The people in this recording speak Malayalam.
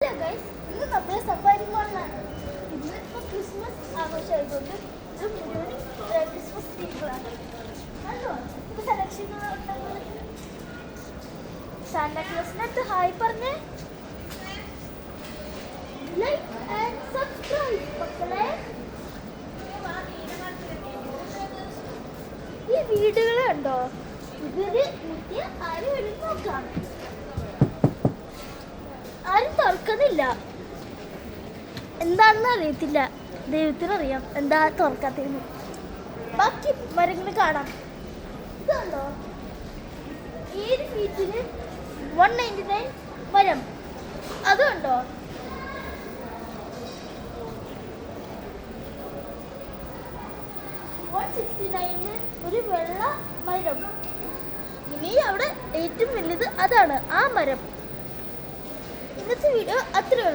ഹലോ ഗൈസ്, ഇന്ന് നമ്മൾ സഫാരി മോളിലാണ്. ഇന്ന് ഇപ്പോൾ ക്രിസ്മസ് ആഘോഷമായതുകൊണ്ട് ഇത് മുഴുവൻ ക്രിസ്മസ് ട്രീകളാണ്. കണ്ടോ ഇപ്പോൾ സെലക്ഷൻ സാന്റാക്ലോസിനടുത്ത് ഹായ് പറഞ്ഞേ. ലൈക്ക് ആൻഡ് സബ്സ്ക്രൈബ് മക്കളെ. ഈ വീടുകൾ കണ്ടോ, ഇവര് മുട്ടിയ ആരും എടുത്ത് നോക്കാം. ആരും തുറക്കുന്നില്ല, എന്താണെന്ന് അറിയത്തില്ല. ദൈവത്തിനറിയാം എന്താ തുറക്കാത്തതെന്ന്. ബാക്കി മരങ്ങൾ കാണാം. ഇതുണ്ടോ, 7 ഫീറ്റിന് 199 മരം. അതുണ്ടോ, ഒരു വെള്ള മരം. ഇനി അവിടെ ഏറ്റവും വലുത് അതാണ്, ആ മരം. ഇന്നത്തെ വീഡിയോ അത്രേ.